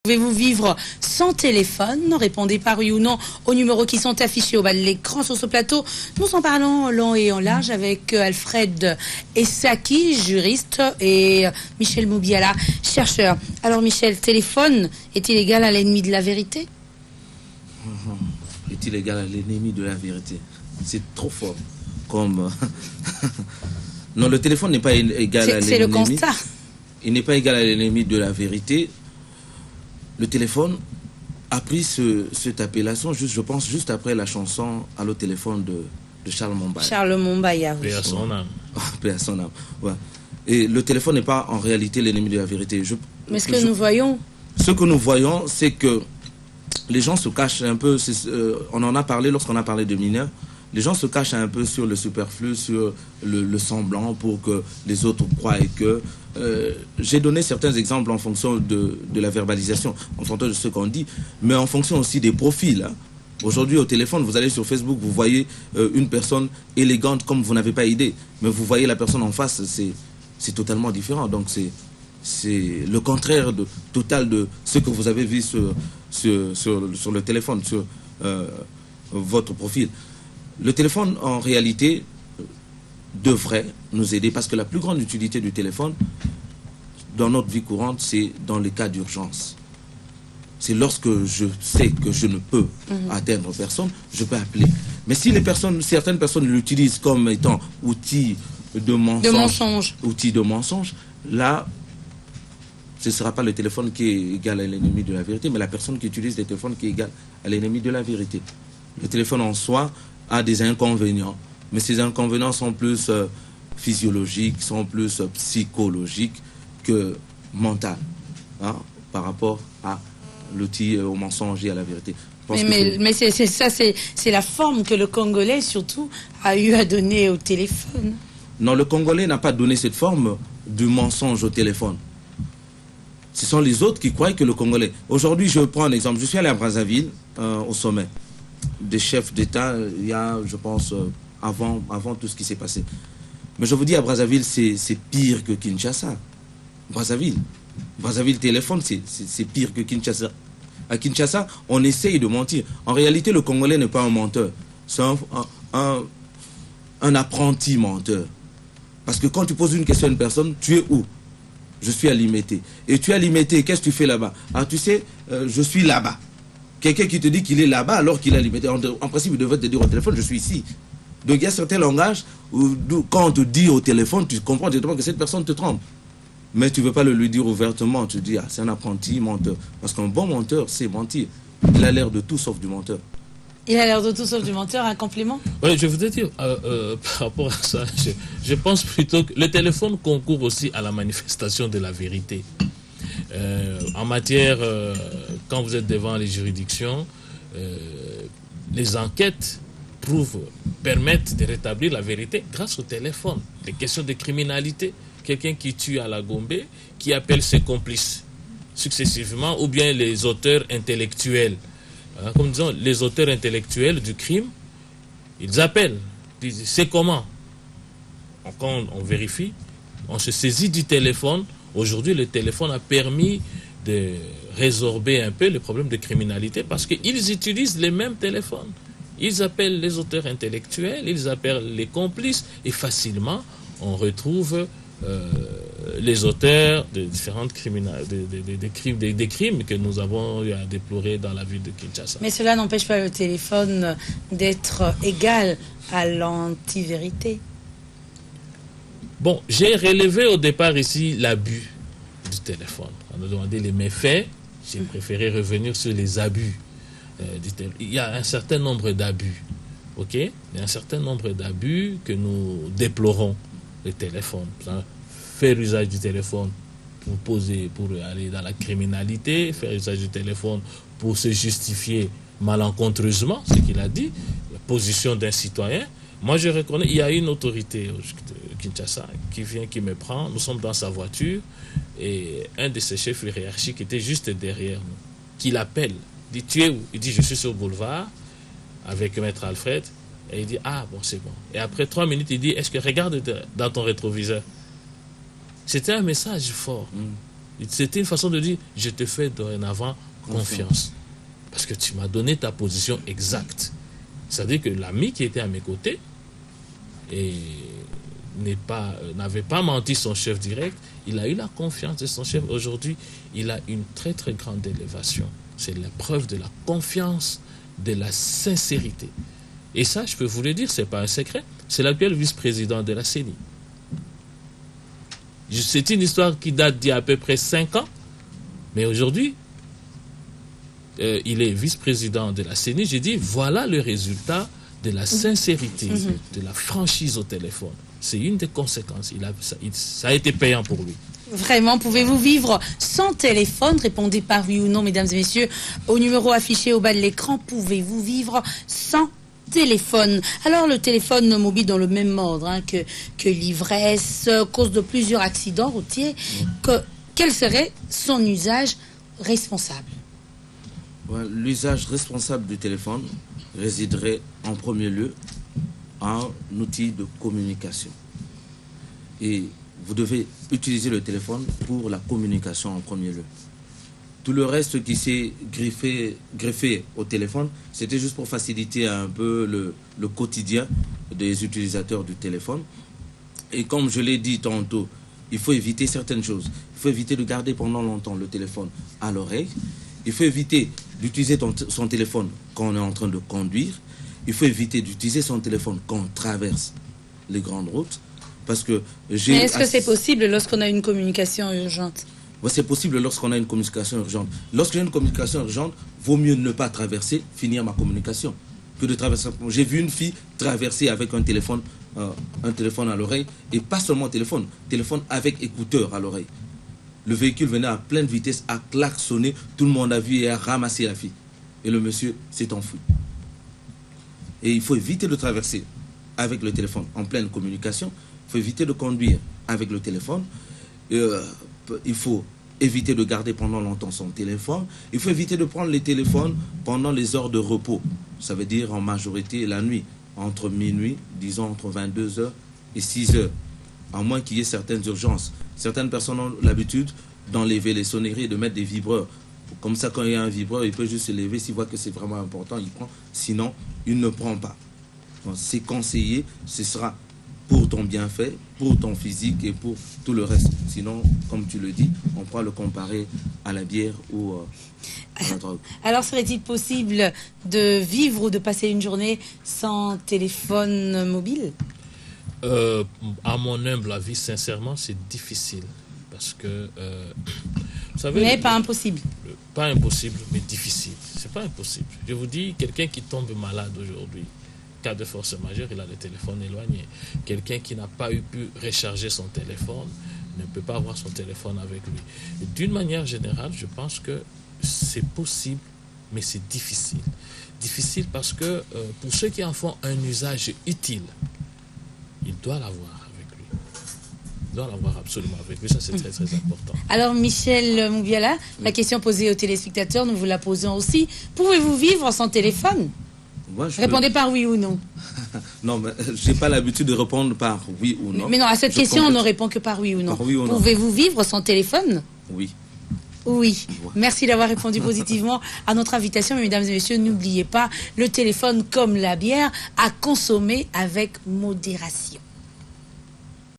Pouvez-vous vivre sans téléphone? Répondez par oui ou non aux numéros qui sont affichés au bas de l'écran sur ce plateau. Nous en parlons en long et en large avec Alfred Essaki, juriste, et Michel Moubiala, chercheur. Alors Michel, téléphone est-il égal à l'ennemi de la vérité? Est-il égal à l'ennemi de la vérité? C'est trop fort. Comme non, le téléphone n'est pas égal à l'ennemi. C'est le constat. Il n'est pas égal à l'ennemi de la vérité. Le téléphone a pris cette appellation, je pense, juste après la chanson « Allô téléphone » de Charles Mombaï. Charles Mombaï, oui. Paix à son âme. Paix à son âme, ouais. Et le téléphone n'est pas en réalité l'ennemi de la vérité. Mais ce que nous voyons... Ce que nous voyons, c'est que les gens se cachent un peu, on en a parlé lorsqu'on a parlé de mineurs, les gens se cachent un peu sur le superflu, sur le semblant pour que les autres croient que... j'ai donné certains exemples en fonction de la verbalisation, en fonction de ce qu'on dit, mais en fonction aussi des profils. Hein. Aujourd'hui, au téléphone, vous allez sur Facebook, vous voyez une personne élégante comme vous n'avez pas idée, mais vous voyez la personne en face, c'est totalement différent. Donc c'est le contraire total de ce que vous avez vu sur le téléphone, sur votre profil. Le téléphone, en réalité, devrait nous aider parce que la plus grande utilité du téléphone dans notre vie courante, c'est dans les cas d'urgence. C'est lorsque je sais que je ne peux atteindre personne, je peux appeler. Mais si certaines personnes l'utilisent comme étant outil de mensonge, là, ce ne sera pas le téléphone qui est égal à l'ennemi de la vérité, mais la personne qui utilise le téléphone qui est égal à l'ennemi de la vérité. Le téléphone en soi a des inconvénients, mais ces inconvénients sont plus physiologiques, sont plus psychologiques que mentaux, hein, par rapport à l'outil, au mensonge et à la vérité. Mais c'est la forme que le Congolais, surtout, a eu à donner au téléphone. Non, le Congolais n'a pas donné cette forme du mensonge au téléphone. Ce sont les autres qui croient que le Congolais... Aujourd'hui, je prends un exemple. Je suis allé à Brazzaville, au sommet des chefs d'État, il y a, je pense, avant tout ce qui s'est passé. Mais je vous dis, à Brazzaville, c'est pire que Kinshasa. Brazzaville téléphone, c'est pire que Kinshasa. À Kinshasa, on essaye de mentir. En réalité, le Congolais n'est pas un menteur. C'est un apprenti menteur. Parce que quand tu poses une question à une personne, tu es où? Je suis à Limité. Et tu es à Limité, qu'est-ce que tu fais là-bas? Ah, tu sais, je suis là-bas. Quelqu'un qui te dit qu'il est là-bas alors qu'il est à Limité. En principe, il devrait te dire au téléphone, je suis ici. Donc il y a certains langages où quand on te dit au téléphone, tu comprends directement que cette personne te trompe. Mais tu ne veux pas le lui dire ouvertement. Tu dis, ah, c'est un apprenti menteur. Parce qu'un bon menteur, c'est mentir. Il a l'air de tout sauf du menteur. Il a l'air de tout sauf du menteur, un compliment? Oui, je voudrais dire, par rapport à ça, je pense plutôt que le téléphone concourt aussi à la manifestation de la vérité. En matière, quand vous êtes devant les juridictions, les enquêtes permettent de rétablir la vérité grâce au téléphone. Les questions de criminalité, quelqu'un qui tue à la Gombe, qui appelle ses complices successivement, ou bien les auteurs intellectuels. Comme disons, les auteurs intellectuels du crime, ils appellent, disent, c'est comment? Quand on vérifie, on se saisit du téléphone. Aujourd'hui, le téléphone a permis de résorber un peu le problème de criminalité parce qu'ils utilisent les mêmes téléphones. Ils appellent les auteurs intellectuels, ils appellent les complices et facilement, on retrouve les auteurs de différentes des crimes que nous avons eu à déplorer dans la ville de Kinshasa. Mais cela n'empêche pas le téléphone d'être égal à l'anti-vérité. Bon, j'ai relevé au départ ici l'abus du téléphone. On a demandé les méfaits, j'ai préféré revenir sur les abus du téléphone. Il y a un certain nombre d'abus, ok? Il y a un certain nombre d'abus que nous déplorons. Le téléphone, faire usage du téléphone pour aller dans la criminalité, faire usage du téléphone pour se justifier malencontreusement, ce qu'il a dit, la position d'un citoyen. Moi, je reconnais, il y a une autorité de Kinshasa qui vient, qui me prend, nous sommes dans sa voiture, et un de ses chefs hiérarchiques était juste derrière nous, qui l'appelle, dit, tu es où? Il dit, je suis sur le boulevard, avec Maître Alfred. Et il dit, ah bon, c'est bon. Et après 3 minutes, il dit, est-ce que regarde dans ton rétroviseur? C'était un message fort. C'était une façon de dire, je te fais dorénavant confiance. Parce que tu m'as donné ta position exacte. C'est-à-dire que l'ami qui était à mes côtés et n'avait pas menti son chef direct, il a eu la confiance de son chef. Aujourd'hui, il a une très très grande élévation. C'est la preuve de la confiance, de la sincérité. Et ça, je peux vous le dire, ce n'est pas un secret. C'est l'actuel vice-président de la CENI. C'est une histoire qui date d'il y a à peu près 5 ans. Mais aujourd'hui, il est vice-président de la CENI. J'ai dit, voilà le résultat de la sincérité, de la franchise au téléphone. C'est une des conséquences. Ça a été payant pour lui. Vraiment, pouvez-vous vivre sans téléphone? Répondez par oui ou non, mesdames et messieurs, au numéro affiché au bas de l'écran. Pouvez-vous vivre sans téléphone? Alors, le téléphone mobile dans le même ordre que l'ivresse, cause de plusieurs accidents routiers. Quel serait son usage responsable? L'usage responsable du téléphone résiderait en premier lieu en outil de communication. Et vous devez utiliser le téléphone pour la communication en premier lieu. Tout le reste qui s'est greffé au téléphone, c'était juste pour faciliter un peu le quotidien des utilisateurs du téléphone. Et comme je l'ai dit tantôt, il faut éviter certaines choses. Il faut éviter de garder pendant longtemps le téléphone à l'oreille. Il faut éviter d'utiliser son téléphone quand on est en train de conduire. Il faut éviter d'utiliser son téléphone quand on traverse les grandes routes. Parce que Mais est-ce que c'est possible lorsqu'on a une communication urgente? C'est possible lorsqu'on a une communication urgente. Lorsque j'ai une communication urgente, vaut mieux ne pas traverser, finir ma communication, que de traverser. J'ai vu une fille traverser avec un téléphone à l'oreille, et pas seulement téléphone avec écouteur à l'oreille. Le véhicule venait à pleine vitesse, a klaxonné, tout le monde a vu et a ramassé la fille. Et le monsieur s'est enfui. Et il faut éviter de traverser avec le téléphone en pleine communication. Il faut éviter de conduire avec le téléphone. Il faut éviter de garder pendant longtemps son téléphone. Il faut éviter de prendre les téléphones pendant les heures de repos. Ça veut dire en majorité la nuit, entre minuit, disons entre 22h et 6h. À moins qu'il y ait certaines urgences. Certaines personnes ont l'habitude d'enlever les sonneries et de mettre des vibreurs. Comme ça, quand il y a un vibreur, il peut juste se lever. S'il voit que c'est vraiment important, il prend. Sinon, il ne prend pas. C'est conseillé. Ce sera pour ton bienfait, pour ton physique et pour tout le reste. Sinon, comme tu le dis, on pourra le comparer à la bière ou à la drogue. Alors, serait-il possible de vivre ou de passer une journée sans téléphone mobile? À mon humble avis, sincèrement, c'est difficile. Parce que, vous savez... Mais pas impossible. Pas impossible, mais difficile. C'est pas impossible. Je vous dis, quelqu'un qui tombe malade aujourd'hui, cas de force majeure, il a le téléphone éloigné. Quelqu'un qui n'a pas pu recharger son téléphone ne peut pas avoir son téléphone avec lui. D'une manière générale, je pense que c'est possible, mais c'est difficile. Difficile parce que pour ceux qui en font un usage utile, il doit l'avoir avec lui. Il doit l'avoir absolument avec lui. Ça, c'est très, très important. Alors, Michel Moubiala, la question posée aux téléspectateurs, nous vous la posons aussi. Pouvez-vous vivre sans téléphone? Répondez par oui ou non. Non, mais je n'ai pas l'habitude de répondre par oui ou non. Mais non, à cette question, on ne répond que par oui ou non. Oui ou non. Pouvez-vous vivre sans téléphone? Oui. Oui. Merci d'avoir répondu positivement à notre invitation. Mesdames et messieurs, n'oubliez pas, le téléphone comme la bière, à consommer avec modération.